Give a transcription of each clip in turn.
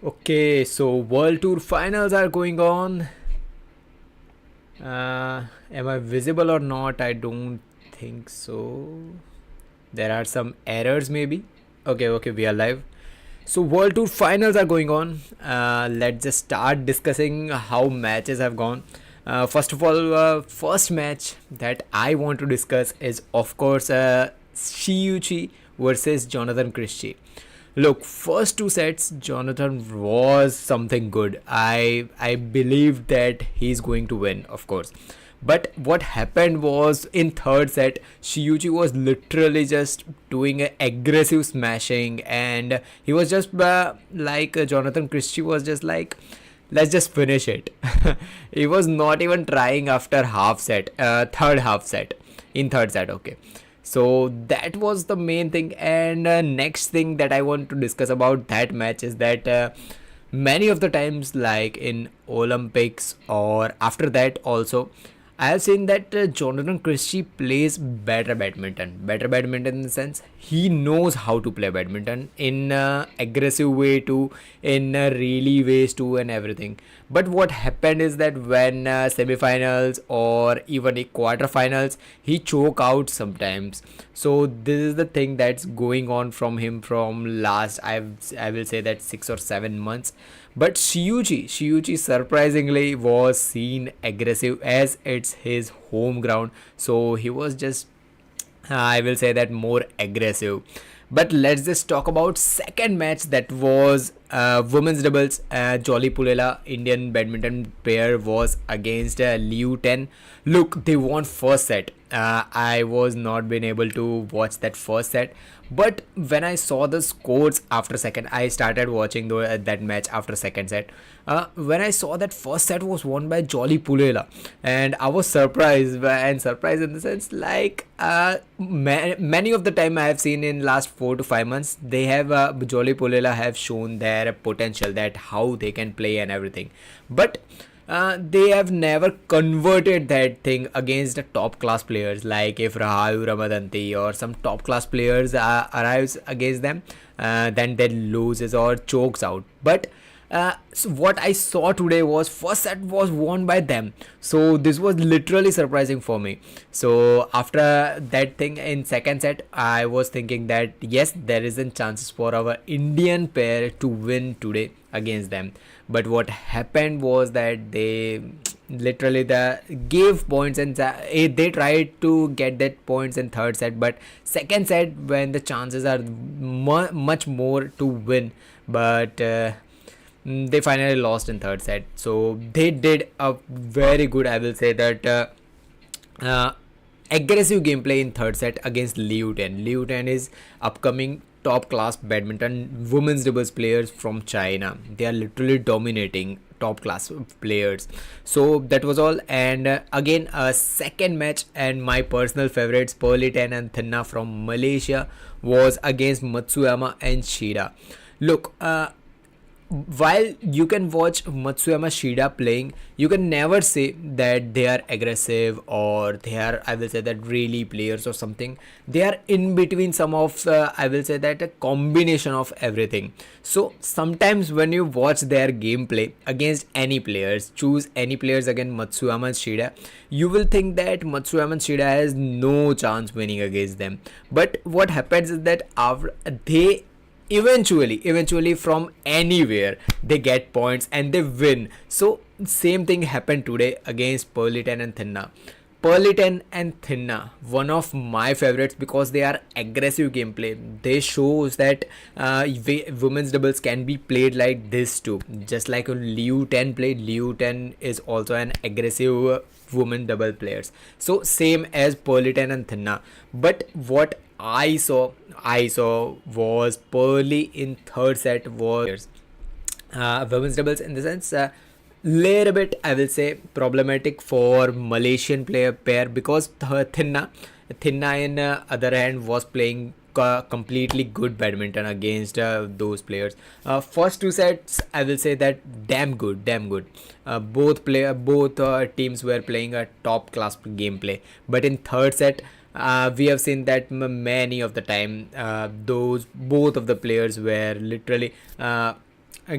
Okay, so World Tour finals are going on. Am I visible or not? I don't think so. There are some errors, maybe. Okay, we are live. So, World Tour finals are going on. Let's just start discussing how matches have gone. First of all, first match that I want to discuss is, of course, Shiuchi versus Jonathan Christie. Look, first two sets, Jonathan was something good. I believe that he's going to win, of course. But what happened was in third set, Shiuchi was literally just doing a aggressive smashing, and he was just Jonathan Christie was just like, let's just finish it. He was not even trying after half set, third half set, in third set. Okay, so that was the main thing. And next thing that I want to discuss about that match is that many of the times, like in Olympics or after that also, I have seen that Jonathan Christie plays better badminton. Better badminton in the sense he knows how to play badminton in aggressive way too, in really ways too, and everything. But what happened is that when semifinals or even a quarterfinals, he choke out sometimes. So this is the thing that's going on from him from last, I will say that 6 or 7 months. But Shiuchi surprisingly was seen aggressive as it's his home ground. So he was just, I will say that, more aggressive. But let's just talk about second match that was women's doubles. Jolly Pulela, Indian badminton player, was against Liu Ten. Look, they won first set. I was not been able to watch that first set, but when I saw the scores after second, I started watching that match after second set. When I saw that first set was won by Jolly Pulela, and I was surprised, and surprised in the sense like many of the time I have seen in last 4 to 5 months, they have Jolly Pulela have shown their potential, that how they can play and everything, but they have never converted that thing against the top class players. Like if Rahayu Ramadanti or some top class players arrives against them, then they loses or chokes out. But so what I saw today was first set was won by them. So this was literally surprising for me. So after that thing in second set, I was thinking that yes, there is a chances for our Indian pair to win today against them. But what happened was that they literally gave points, and they tried to get that points in third set, but second set when the chances are much more to win, but they finally lost in third set. So they did a very good, I will say that, uh, aggressive gameplay in third set against Liu Ten. Liu Ten is upcoming top class badminton women's doubles players from China. They are literally dominating top class players. So that was all. And again, a second match, and my personal favorites Pearly Ten and Thinna from Malaysia was against Matsuyama and Shida. Look, while you can watch Matsuyama Shida playing, you can never say that they are aggressive or they are, I will say that, really players or something. They are in between some of, I will say that, a combination of everything. So sometimes when you watch their gameplay against any players, choose any players against Matsuyama and Shida, you will think that Matsuyama and Shida has no chance winning against them. But what happens is that after they eventually from anywhere they get points and they win. So same thing happened today against Pearliton and Thinna. Pearliton and Thinna, one of my favorites, because they are aggressive gameplay. They shows that women's doubles can be played like this too, just like Liu Ten played. Liu Ten is also an aggressive women double players, so same as Pearliton and Thinna. But what I saw was Pearly in third set was women's doubles in the sense, little bit, I will say, problematic for Malaysian player pair, because Thinna in other hand was playing completely good badminton against those players. First two sets, I will say that damn good. Both teams were playing a top class gameplay, but in third set, we have seen that many of the time, those both of the players were literally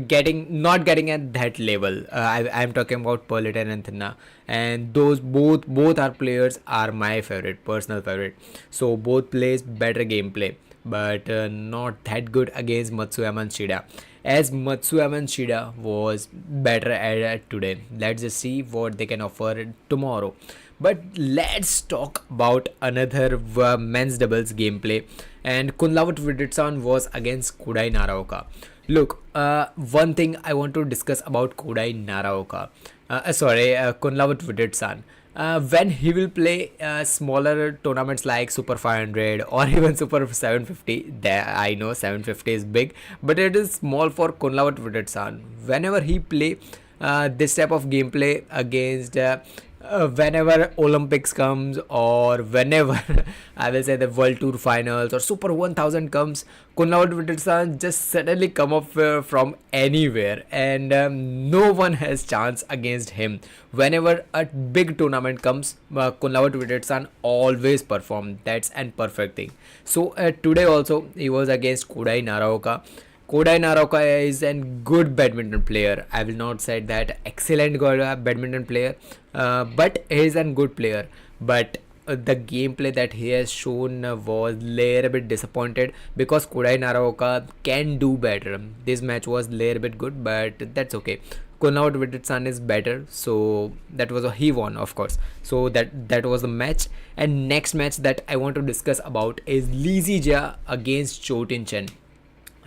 getting not getting at that level. I'm talking about Perlita and Thinna, and those both are players are my favorite, personal favorite. So both plays better gameplay, but not that good against Matsuyama and Shida. As Matsuyama and Shida was better at today. Let's just see what they can offer tomorrow. But let's talk about another men's doubles gameplay. And Kunlavat Viditsan was against Kodai Naraoka. Look, one thing I want to discuss about Kodai Naraoka. Kunlavat Viditsan. When he will play smaller tournaments like Super 500 or even Super 750, there I know 750 is big, but it is small for Kunlavat Viditsan. Whenever he play this type of gameplay against whenever Olympics comes, or whenever I will say the World Tour Finals or Super 1000 comes, Kunal Witterson just suddenly come up from anywhere, and no one has chance against him. Whenever a big tournament comes, Kunal Witterson always perform. That's an perfect thing. So today also he was against Kodai Naraoka. Kodai Naroka is a good badminton player. I will not say that excellent good badminton player, but he is a good player. But the gameplay that he has shown was little bit disappointed, because Kodai Naroka can do better. This match was little bit good, but that's okay. Konrad Wittitsan is better, so that was he won, of course. So that was the match. And next match that I want to discuss about is Lizzie Jia against Chotin Chen.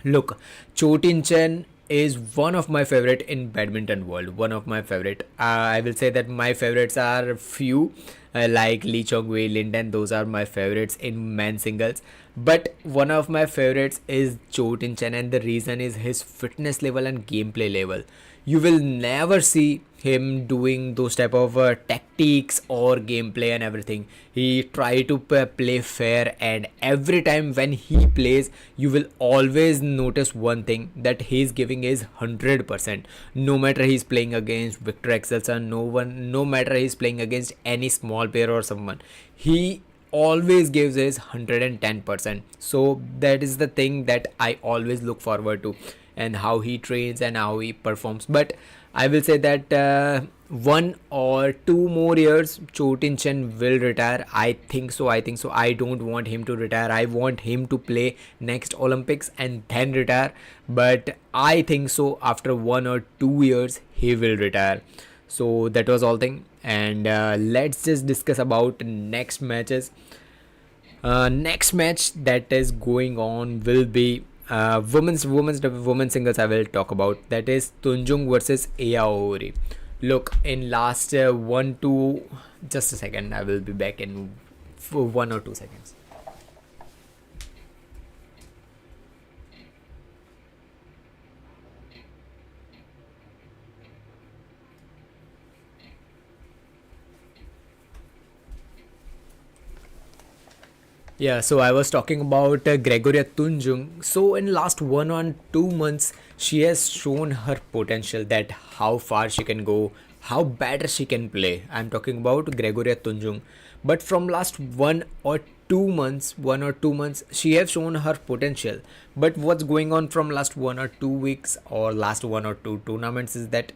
Look, Chotin Chen is one of my favorite in badminton world. One of my favorite. I will say that my favorites are few, like Lee Chong Wei, Linden. Those are my favorites in men singles. But one of my favorites is Chotin Chen, and the reason is his fitness level and gameplay level. You will never see him doing those type of tactics or gameplay and everything. He try to play fair, and every time when he plays, you will always notice one thing, that he's giving his 100%. No matter he's playing against Victor Excelson, no matter he's playing against any small player or someone, he always gives his 110%. So that is the thing that I always look forward to, and how he trains and how he performs. But I will say that 1 or 2 more years Chotin Chen will retire. I think so. I don't want him to retire. I want him to play next Olympics and then retire. But I think so after 1 or 2 years he will retire. So that was all thing. And let's just discuss about next matches. Next match that is going on will be women's singles. I will talk about, that is Tunjung versus Aouri. Look, in last one two, just a second, I will be back in 1 or 2 seconds. Yeah, so I was talking about Gregoria Tunjung. So in last 1 or 2 months, she has shown her potential, that how far she can go, how better she can play. I'm talking about Gregoria Tunjung. But from last 1 or 2 months, she has shown her potential. But what's going on from last 1 or 2 weeks or last 1 or 2 tournaments is that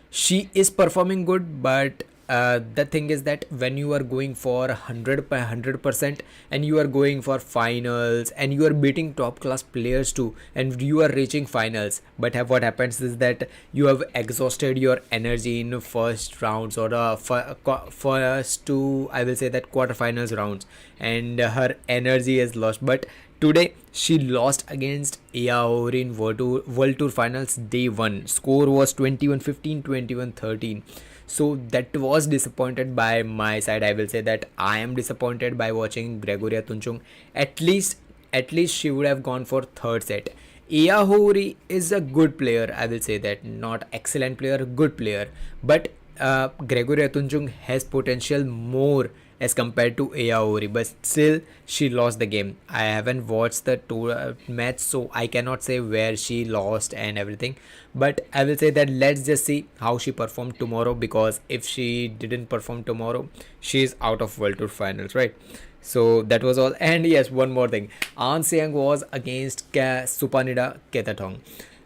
she is performing good, but the thing is that when you are going for 100% and you are going for finals and you are beating top class players too, and you are reaching finals, but what happens is that you have exhausted your energy in first rounds, or first two, I will say that quarterfinals rounds, and her energy is lost. But today she lost against Aouri in World Tour Finals day 1. Score was 21-15, 21-13. So that was disappointed by my side. I will say that I am disappointed by watching Gregoria Tunjung. At least she would have gone for third set. Iya Hori is a good player. I will say that, not excellent player, good player. But Gregoria Tunjung has potential more as compared to Aouri, but still she lost the game. I haven't watched the match, so I cannot say where she lost and everything. But I will say that let's just see how she performed tomorrow, because if she didn't perform tomorrow, she is out of World Tour Finals, right? So that was all. And yes, one more thing. An Seang was against Supanida Ketatong.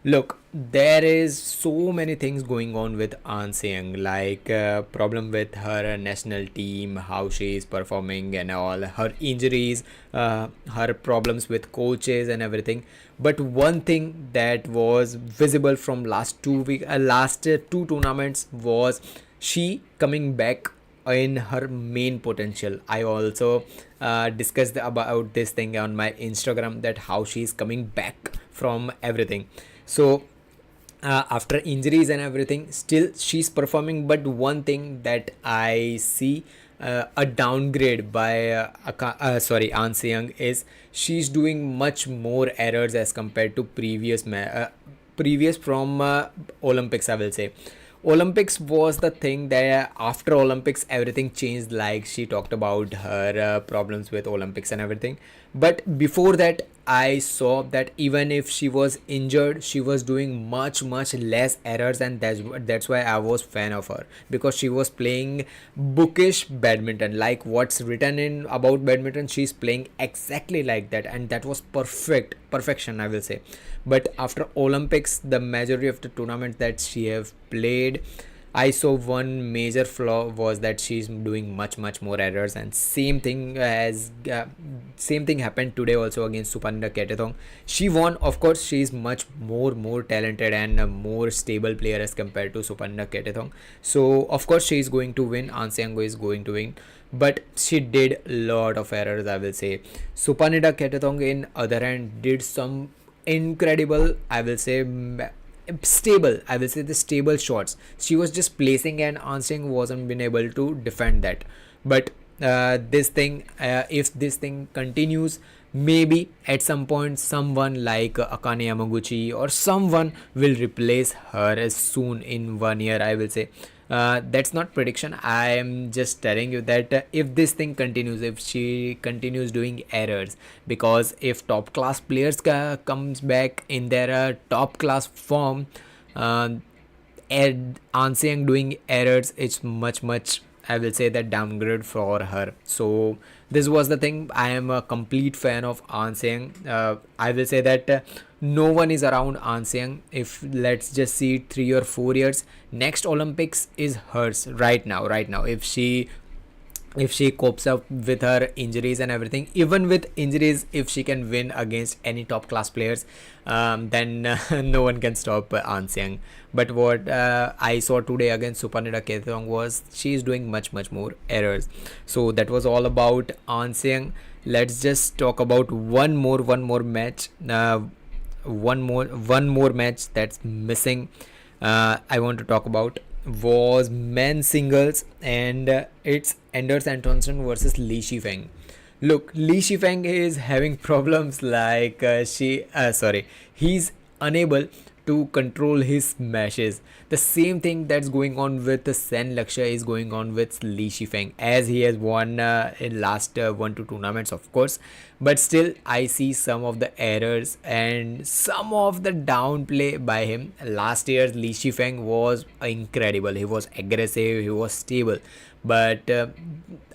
Look, there is so many things going on with An Seung, like problem with her national team, how she is performing and all, her injuries, her problems with coaches and everything. But one thing that was visible from last two tournaments was she coming back in her main potential. I also discussed about this thing on my Instagram, that how she is coming back from everything. So after injuries and everything, still she's performing. But one thing that I see a downgrade by An Seung is she's doing much more errors as compared to previous from Olympics, I will say. Olympics was the thing that after Olympics everything changed, like she talked about her problems with Olympics and everything. But before that, I saw that even if she was injured, she was doing much less errors, and that's why I was fan of her, because she was playing bookish badminton, like what's written in about badminton. She's playing exactly like that, and that was perfection, I will say. But after Olympics, the majority of the tournaments that she have played, I saw one major flaw was that she's doing much more errors, and same thing happened today also against Suparna Ketethong. She won, of course. She's much more talented and a more stable player as compared to Suparna Ketethong. So of course she is going to win. An Seung is going to win, but she did a lot of errors, I will say. Suparna Ketethong, in other hand, did some incredible, I will say, stable, I will say, the stable shots. She was just placing, and An Seung wasn't been able to defend that. But if this thing continues, maybe at some point someone like Akane Yamaguchi or someone will replace her as soon in 1 year, I will say. That's not prediction, I am just telling you that if this thing continues, if she continues doing errors, because if top class players comes back in their top class form, uh, An Seung doing errors, it's much, I will say, that downgrade for her. So this was the thing. I am a complete fan of An Seung. I will say that no one is around An Seung. If let's just see 3 or 4 years, next Olympics is hers right now. Right now, if she copes up with her injuries and everything, even with injuries, if she can win against any top class players, then no one can stop An Seung. But what I saw today against Suparna Ketethong was she is doing much more errors. So that was all about An Seung. Let's just talk about one more match. One more match that's missing. I want to talk about was men's singles, and it's Anders Antonsen versus Li Shifeng. Look, Li Shifeng is having problems, like he's unable to control his smashes. The same thing that's going on with Sen Lakshya is going on with Li Shifeng, as he has won in last 1 to 2 tournaments, of course. But still, I see some of the errors and some of the downplay by him. Last year, Li Shifeng was incredible. He was aggressive, he was stable. But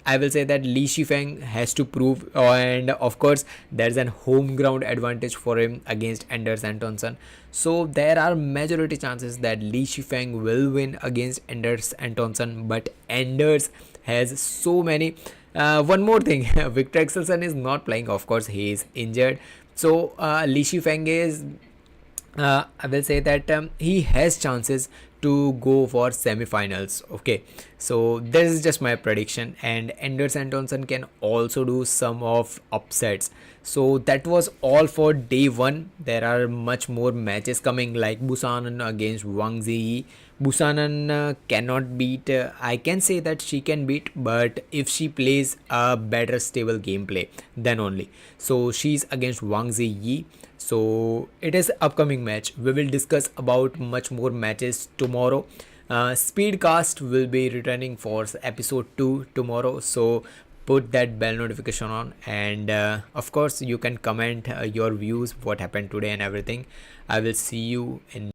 I will say that Li Shifeng has to prove, and of course, there's an home ground advantage for him against Anders Antonsen. So there are majority chances that Li Shifeng will win against Anders Antonsen, but Anders has so many. One more thing, Victor Axelsen is not playing. Of course, he is injured. So Li Shifeng is, I will say that he has chances to go for semi-finals. Okay, so this is just my prediction, and Anders Antonsen can also do some of upsets. So that was all for day one. There are much more matches coming, like Busanan against Wang Ziyi. Busanan cannot beat. I can say that she can beat, but if she plays a better stable gameplay, then only. So she's against Wang Ziyi. So it is upcoming match. We will discuss about much more matches tomorrow. Speedcast will be returning for episode 2 tomorrow. So put that bell notification on, and of course you can comment your views, what happened today and everything. I will see you in